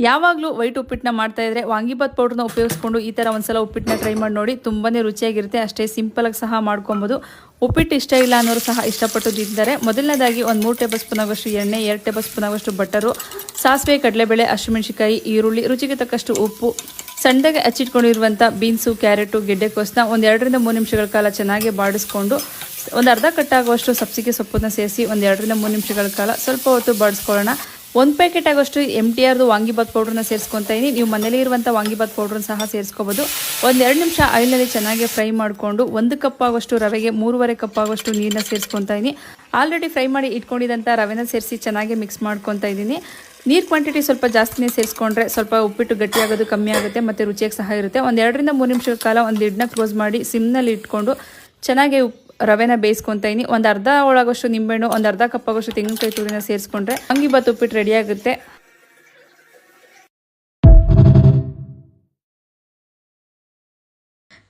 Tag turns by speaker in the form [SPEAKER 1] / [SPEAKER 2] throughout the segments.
[SPEAKER 1] ಯಾವಾಗಲೂ ವೈಟ್ ಉಪ್ಪಿಟ್ಟನ್ನ ಮಾಡ್ತಾ ಇದ್ರೆ ವಾಂಗಿಬಾತ್ ಪೌಡರ್ನ ಉಪಯೋಗಿಸ್ಕೊಂಡು ಈ ಥರ ಒಂದ್ಸಲ ಉಪ್ಪಿಟ್ಟನ್ನ ಟ್ರೈ ಮಾಡಿ ನೋಡಿ. ತುಂಬಾ ರುಚಿಯಾಗಿರುತ್ತೆ, ಅಷ್ಟೇ ಸಿಂಪಲಾಗಿ ಸಹ ಮಾಡ್ಕೊಬೋದು. ಉಪ್ಪಿಟ್ಟು ಇಷ್ಟ ಇಲ್ಲ ಅನ್ನೋರು ಸಹ ಇಷ್ಟಪಟ್ಟು ತಿಂತಾರೆ. ಮೊದಲನೇದಾಗಿ ಒಂದು 3 ಟೇಬಲ್ ಸ್ಪೂನ್ ಆಗೋಷ್ಟು ಎಣ್ಣೆ, 2 ಟೇಬಲ್ ಸ್ಪೂನ್ ಆಗೋಷ್ಟು ಬಟರು, ಸಾಸಿವೆ, ಕಡಲೆಬೇಳೆ, ಹಸಿಮೆಣಸಿನಕಾಯಿ, ಈರುಳ್ಳಿ, ರುಚಿಗೆ ತಕ್ಕಷ್ಟು ಉಪ್ಪು, ಸಣ್ಣಗೆ ಹಚ್ಚಿಟ್ಕೊಂಡಿರುವಂಥ ಬೀನ್ಸು, ಕ್ಯಾರೆಟು, ಗೆಡ್ಡೆಕೋಸನ್ನ ಒಂದು 2 ರಿಂದ 3 ನಿಮಿಷಗಳ ಕಾಲ ಚೆನ್ನಾಗಿ ಬಾಡಿಸ್ಕೊಂಡು ಒಂದು ಅರ್ಧ ಕಟ್ಟಾಗುವಷ್ಟು ಸಬ್ಸಿಗೆ ಸೊಪ್ಪನ್ನು ಸೇರಿಸಿ ಒಂದು 2 ರಿಂದ 3 ನಿಮಿಷಗಳ ಕಾಲ ಸ್ವಲ್ಪ ಹೊತ್ತು ಬಾಡಿಸ್ಕೊಳ್ಳೋಣ. 1 ಪ್ಯಾಕೆಟ್ ಆಗೋಷ್ಟು MTRದು ವಾಂಗಿಬಾತ್ ಪೌಡ್ರನ್ನ ಸೇರಿಸ್ಕೊತಾ ಇದ್ದೀನಿ. ನೀವು ಮನೇಲಿ ಇರುವಂಥ ವಾಂಗಿಬಾತ್ ಪೌಡ್ರನ್ನ ಸಹ ಸೇರಿಸ್ಕೋಬೋದು. ಒಂದು 2 ನಿಮಿಷ ಆಯಿಲ್ನಲ್ಲಿ ಚೆನ್ನಾಗಿ ಫ್ರೈ ಮಾಡಿಕೊಂಡು 1 ಕಪ್ ಆಗೋಷ್ಟು ರವೆಗೆ 3.5 ಕಪ್ ಆಗೋಷ್ಟು ನೀರನ್ನ ಸೇರಿಸ್ಕೊತಾ ಇದ್ದೀನಿ. ಆಲ್ರೆಡಿ ಫ್ರೈ ಮಾಡಿ ಇಟ್ಕೊಂಡಿದ್ದಂಥ ರವೆನ ಸೇರಿಸಿ ಚೆನ್ನಾಗಿ ಮಿಕ್ಸ್ ಮಾಡ್ಕೊತಾ ಇದ್ದೀನಿ. ನೀರು ಕ್ವಾಂಟಿಟಿ ಸ್ವಲ್ಪ ಜಾಸ್ತಿನೇ ಸೇರಿಸ್ಕೊಂಡ್ರೆ ಸ್ವಲ್ಪ ಉಪ್ಪಿಟ್ಟು ಗಟ್ಟಿಯಾಗೋದು ಕಮ್ಮಿ ಆಗುತ್ತೆ ಮತ್ತು ರುಚಿಯಾಗಿ ಸಹ ಇರುತ್ತೆ. ಒಂದು 2 ರಿಂದ 3 ನಿಮಿಷಗಳ ಕಾಲ ಒಂದು ಲಿಡ್ನ ಕ್ಲೋಸ್ ಮಾಡಿ ಸಿಮ್ನಲ್ಲಿ ಇಟ್ಕೊಂಡು ಚೆನ್ನಾಗಿ ರವೆನ ಬೇಯಿಸ್ಕೊತಾ ಇದ್ದೀನಿ. ಒಂದು ಅರ್ಧ ಒಳಗೋಷ್ಟು ನಿಂಬೆಹಣ್ಣು, ಒಂದು ಅರ್ಧ ಕಪ್ ಆಗೋಷ್ಟು ತೆಂಗಿನಕಾಯಿ ತುರಿನ ಸೇರಿಸ್ಕೊಂಡ್ರೆ ವಾಂಗಿಬಾತ್ ಉಪ್ಪಿಟ್ಟು ರೆಡಿ ಆಗುತ್ತೆ.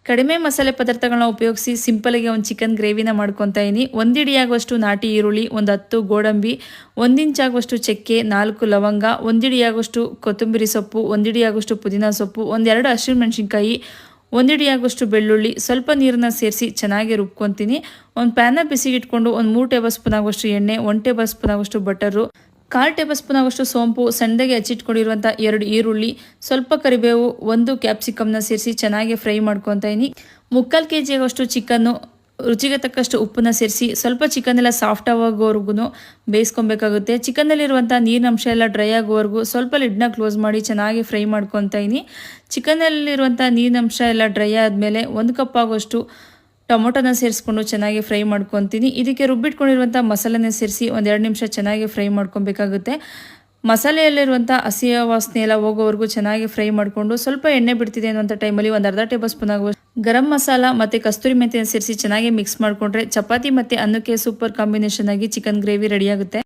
[SPEAKER 1] ಕಡಿಮೆ ಮಸಾಲೆ ಪದಾರ್ಥಗಳನ್ನ ಉಪಯೋಗಿಸಿ ಸಿಂಪಲ್ಗೆ ಒಂದು ಚಿಕನ್ ಗ್ರೇವಿನ ಮಾಡ್ಕೊತಾ ಇದ್ದೀನಿ. 1 ಹಿಡಿಯಾಗುವಷ್ಟು ನಾಟಿ ಈರುಳ್ಳಿ, ಒಂದು 10 ಗೋಡಂಬಿ, 1 ಇಂಚಾಗುವಷ್ಟು ಚಕ್ಕೆ, 4 ಲವಂಗ, 1 ಹಿಡಿಯಾಗುವಷ್ಟು ಕೊತ್ತಂಬರಿ ಸೊಪ್ಪು, 1 ಹಿಡಿಯಾಗುವಷ್ಟು ಪುದೀನ ಸೊಪ್ಪು, 2 ಹಸಿಮೆಣಸಿನಕಾಯಿ, 1 ಹಿಡಿಯಾಗುವಷ್ಟು ಬೆಳ್ಳುಳ್ಳಿ, ಸ್ವಲ್ಪ ನೀರನ್ನ ಸೇರಿಸಿ ಚೆನ್ನಾಗಿ ರುಬ್ಕೊತೀನಿ. ಒಂದು ಪ್ಯಾನ್ನ ಬಿಸಿಗಿಟ್ಕೊಂಡು ಒಂದು 3 ಟೇಬಲ್ ಸ್ಪೂನ್ ಆಗುವಷ್ಟು ಎಣ್ಣೆ, 1 ಟೇಬಲ್ ಸ್ಪೂನ್ ಆಗುವಷ್ಟು ಬಟರು, 1/4 ಟೇಬಲ್ ಸ್ಪೂನ್ ಆಗುವಷ್ಟು ಸೋಂಪು, ಸಣ್ಣದಾಗಿ ಹಚ್ಚಿಟ್ಕೊಂಡಿರುವಂಥ 2 ಈರುಳ್ಳಿ, ಸ್ವಲ್ಪ ಕರಿಬೇವು, 1 ಕ್ಯಾಪ್ಸಿಕಮ್ನ ಸೇರಿಸಿ ಚೆನ್ನಾಗಿ ಫ್ರೈ ಮಾಡ್ಕೊತಾ ಇದ್ದೀನಿ. 3/4 kg ಆಗುವಷ್ಟು ಚಿಕನ್ನು, ರುಚಿಗೆ ತಕ್ಕಷ್ಟು ಉಪ್ಪನ್ನ ಸೇರಿಸಿ ಸ್ವಲ್ಪ ಚಿಕನ್ ಎಲ್ಲ ಸಾಫ್ಟ್ ಆಗೋವರೆಗೂ ಬೇಯಿಸ್ಕೊಬೇಕಾಗುತ್ತೆ. ಚಿಕನ್ನಲ್ಲಿರುವಂಥ ನೀರಿನಂಶ ಎಲ್ಲ ಡ್ರೈ ಆಗೋವರೆಗೂ ಸ್ವಲ್ಪ ಲಿಡ್ನ ಕ್ಲೋಸ್ ಮಾಡಿ ಚೆನ್ನಾಗಿ ಫ್ರೈ ಮಾಡ್ಕೊತಾ ಇದ್ದೀನಿ. ಚಿಕನ್ನಲ್ಲಿರುವಂಥ ನೀರಿನಂಶ ಎಲ್ಲ ಡ್ರೈ ಆದಮೇಲೆ 1 ಕಪ್ ಆಗೋಷ್ಟು ಟೊಮೊಟೊನ ಸೇರಿಸ್ಕೊಂಡು ಚೆನ್ನಾಗಿ ಫ್ರೈ ಮಾಡ್ಕೊತೀನಿ. ಇದಕ್ಕೆ ರುಬ್ಬಿಟ್ಕೊಂಡಿರುವಂಥ ಮಸಾಲೆನ ಸೇರಿಸಿ ಒಂದು 2 ನಿಮಿಷ ಚೆನ್ನಾಗಿ ಫ್ರೈ ಮಾಡ್ಕೊಬೇಕಾಗುತ್ತೆ. ಮಸಾಲೆಯಲ್ಲಿರುವಂಥ ಹಸಿ ವಾಸನೆ ಎಲ್ಲ ಹೋಗೋವರೆಗೂ ಚೆನ್ನಾಗಿ ಫ್ರೈ ಮಾಡಿಕೊಂಡು ಸ್ವಲ್ಪ ಎಣ್ಣೆ ಬಿಡ್ತಿದೆ ಅನ್ನೋಂಥ ಟೈಮಲ್ಲಿ ಒಂದು ಅರ್ಧ ಟೇಬಲ್ ಸ್ಪೂನ್ ಆಗುವ ಗರಂ ಮಸಾಲ ಮತ್ತು ಕಸ್ತೂರಿ ಮೆಂತ್ಯನ ಸೇರಿಸಿ ಚೆನ್ನಾಗಿ ಮಿಕ್ಸ್ ಮಾಡಿಕೊಂಡ್ರೆ ಚಪಾತಿ ಮತ್ತು ಅನ್ನಕ್ಕೆ ಸೂಪರ್ ಕಾಂಬಿನೇಷನ್ ಆಗಿ ಚಿಕನ್ ಗ್ರೇವಿ ರೆಡಿಯಾಗುತ್ತೆ.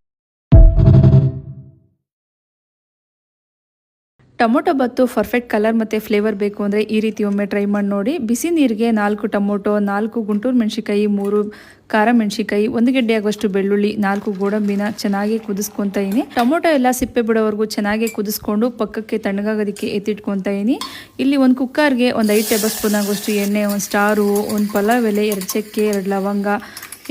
[SPEAKER 1] ಟೊಮೊಟೊ ಬಾತು ಪರ್ಫೆಕ್ಟ್ ಕಲರ್ ಮತ್ತು ಫ್ಲೇವರ್ ಬೇಕು ಅಂದರೆ ಈ ರೀತಿ ಒಮ್ಮೆ ಟ್ರೈ ಮಾಡಿ ನೋಡಿ. ಬಿಸಿ ನೀರಿಗೆ 4 ಟೊಮೊಟೊ, 4 ಗುಂಟೂರು ಮೆಣಸಿಕಾಯಿ, 3 ಖಾರ ಮೆಣಸಿಕಾಯಿ, 1 ಗೆಡ್ಡೆ ಆಗುವಷ್ಟು ಬೆಳ್ಳುಳ್ಳಿ, 4 ಗೋಡಂಬಿನ ಚೆನ್ನಾಗಿ ಕುದಿಸ್ಕೊತಾ ಇದ್ದೀನಿ. ಟೊಮೊಟೊ ಎಲ್ಲ ಸಿಪ್ಪೆ ಬಿಡೋವರೆಗೂ ಚೆನ್ನಾಗಿ ಕುದಿಸ್ಕೊಂಡು ಪಕ್ಕಕ್ಕೆ ತಣ್ಣಗಾಗೋದಕ್ಕೆ ಎತ್ತಿಟ್ಕೊತಾ ಇದ್ದೀನಿ. ಇಲ್ಲಿ ಒಂದು ಕುಕ್ಕರ್ಗೆ ಒಂದು 5 ಟೇಬಲ್ ಸ್ಪೂನ್ ಆಗುವಷ್ಟು ಎಣ್ಣೆ, 1 ಸ್ಟಾರು, 1 ಪಲಾವ್ ಎಲೆ, 2 ಚಕ್ಕೆ, 2 ಲವಂಗ,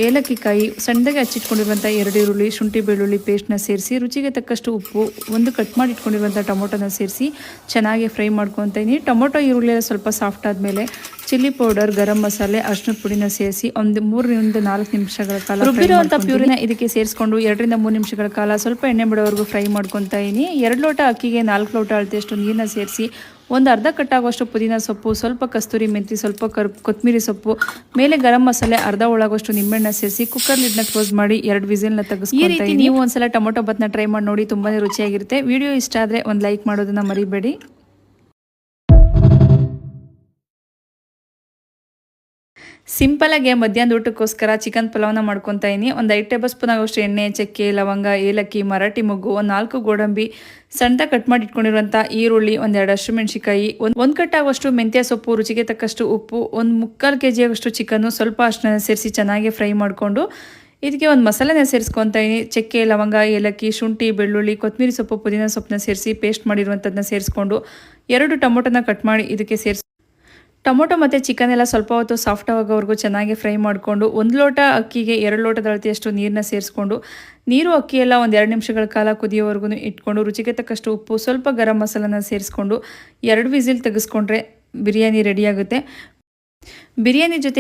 [SPEAKER 1] ಏಲಕ್ಕಿಕಾಯಿ, ಸಣ್ಣದಾಗಿ ಹಚ್ಚಿಟ್ಕೊಂಡಿರುವಂಥ 2 ಈರುಳ್ಳಿ, ಶುಂಠಿ ಬೆಳ್ಳುಳ್ಳಿ ಪೇಸ್ಟ್ನ ಸೇರಿಸಿ ರುಚಿಗೆ ತಕ್ಕಷ್ಟು ಉಪ್ಪು, 1 ಕಟ್ ಮಾಡಿ ಇಟ್ಕೊಂಡಿರುವಂಥ ಟೊಮೊಟೊನ ಸೇರಿಸಿ ಚೆನ್ನಾಗಿ ಫ್ರೈ ಮಾಡ್ಕೊತಾ ಇದ್ದೀನಿ. ಟೊಮೊಟೊ ಈರುಳ್ಳಿ ಎಲ್ಲ ಸ್ವಲ್ಪ ಸಾಫ್ಟ್ ಆದಮೇಲೆ ಚಿಲ್ಲಿ ಪೌಡರ್, ಗರಂ ಮಸಾಲೆ, ಅರಿಶಿಣದ ಪುಡಿನ ಸೇರಿಸಿ ಒಂದು 3 ರಿಂದ 4 ನಿಮಿಷಗಳ ಕಾಲ ರುಬ್ಬಿರುವಂಥ ಪ್ಯೂರಿನ ಇದಕ್ಕೆ ಸೇರಿಸ್ಕೊಂಡು 2 ರಿಂದ 3 ನಿಮಿಷಗಳ ಕಾಲ ಸ್ವಲ್ಪ ಎಣ್ಣೆ ಬಿಡೋವರೆಗೂ ಫ್ರೈ ಮಾಡ್ಕೊತಾ ಇದ್ದೀನಿ. 2 ಲೋಟ ಅಕ್ಕಿಗೆ 4 ಲೋಟ ಅಳತೆಯಷ್ಟು ನೀರನ್ನ ಸೇರಿಸಿ ಒಂದು ಅರ್ಧ ಕಟ್ಟಾಗುವಷ್ಟು ಪುದೀನ ಸೊಪ್ಪು, ಸ್ವಲ್ಪ ಕಸ್ತೂರಿ ಮೆಂತಿ, ಸ್ವಲ್ಪ ಕೊತ್ತಂಬರಿ ಸೊಪ್ಪು, ಮೇಲೆ ಗರಂ ಮಸಾಲೆ, ಅರ್ಧ ಒಳಗೋಷ್ಟು ನಿಂಬೆಹಣ್ಣ ಸೇರಿಸಿ ಕುಕ್ಕರ್ ಲಿಡ್ನ ಕ್ಲೋಸ್ ಮಾಡಿ 2 ವಿಸಿಲ್ನ ತೆಗೆಸ್ಕೊತಾ ಇದ್ದೀನಿ. ಈ ರೀತಿ ನೀವು ಒಂದ್ಸಲ ಟೊಮೊಟೊ ಬಾತ್ನ ಟ್ರೈ ಮಾಡಿ ನೋಡಿ, ತುಂಬಾನೇ ರುಚಿಯಾಗಿರುತ್ತೆ. ವಿಡಿಯೋ ಇಷ್ಟ ಆದರೆ ಒಂದು ಲೈಕ್ ಮಾಡೋದನ್ನ ಮರಿಬೇಡಿ. ಸಿಂಪಲಾಗಿ ಮಧ್ಯಾಹ್ನದ ಊಟಕ್ಕೋಸ್ಕರ ಚಿಕನ್ ಪಲಾವ್ನ ಮಾಡ್ಕೊತಾ ಇದ್ದೀನಿ. ಒಂದು 5 ಟೇಬಲ್ ಸ್ಪೂನ್ ಆಗೋಷ್ಟು ಎಣ್ಣೆ, ಚಕ್ಕೆ, ಲವಂಗ, ಏಲಕ್ಕಿ, ಮರಾಠಿ ಮೊಗ್ಗು, 4 ಗೋಡಂಬಿ, ಸಣ್ಣ ಕಟ್ ಮಾಡಿ ಇಟ್ಕೊಂಡಿರುವಂಥ ಈರುಳ್ಳಿ, 2 ಹಸಿಮೆಣಸಿನಕಾಯಿ, 1 ಕಟ್ ಆಗುವಷ್ಟು ಮೆಂತ್ಯ ಸೊಪ್ಪು, ರುಚಿಗೆ ತಕ್ಕಷ್ಟು ಉಪ್ಪು, 1/4 kg ಆಗುವಷ್ಟು ಚಿಕನ್ನು, ಸ್ವಲ್ಪ ಅರಿಶಿನ ಸೇರಿಸಿ ಚೆನ್ನಾಗಿ ಫ್ರೈ ಮಾಡಿಕೊಂಡು ಇದಕ್ಕೆ ಒಂದು ಮಸಾಲೆನ ಸೇರಿಸ್ಕೊತಾ ಇದ್ದೀನಿ. ಚಕ್ಕೆ, ಲವಂಗ, ಏಲಕ್ಕಿ, ಶುಂಠಿ, ಬೆಳ್ಳುಳ್ಳಿ, ಕೊತ್ತಂಬರಿ ಸೊಪ್ಪು, ಪುದೀನ ಸೊಪ್ಪನ್ನ ಸೇರಿಸಿ ಪೇಸ್ಟ್ ಮಾಡಿರುವಂಥದ್ದನ್ನ ಸೇರಿಸ್ಕೊಂಡು 2 ಟೊಮೊಟೊನ ಕಟ್ ಮಾಡಿ ಇದಕ್ಕೆ ಸೇರಿಸಿ ಟೊಮೊಟೊ ಮತ್ತು ಚಿಕನ್ ಎಲ್ಲ ಸ್ವಲ್ಪ ಹೊತ್ತು ಸಾಫ್ಟ್ ಆಗೋವರೆಗೂ ಚೆನ್ನಾಗಿ ಫ್ರೈ ಮಾಡಿಕೊಂಡು 1 ಲೋಟ ಅಕ್ಕಿಗೆ 2 ಲೋಟದ ಅಳತೆಯಷ್ಟು ನೀರನ್ನ ಸೇರಿಸ್ಕೊಂಡು ನೀರು ಅಕ್ಕಿ ಎಲ್ಲ ಒಂದು 2 ನಿಮಿಷಗಳ ಕಾಲ ಕುದಿಯೋವರೆಗೂ ಇಟ್ಕೊಂಡು ರುಚಿಗೆ ತಕ್ಕಷ್ಟು ಉಪ್ಪು, ಸ್ವಲ್ಪ ಗರಂ ಮಸಾಲನ ಸೇರಿಸ್ಕೊಂಡು 2 ವಿಸಿಲ್ ತೆಗೆಸ್ಕೊಂಡ್ರೆ ಬಿರಿಯಾನಿ ರೆಡಿಯಾಗುತ್ತೆ. ಬಿರಿಯಾನಿ ಜೊತೆ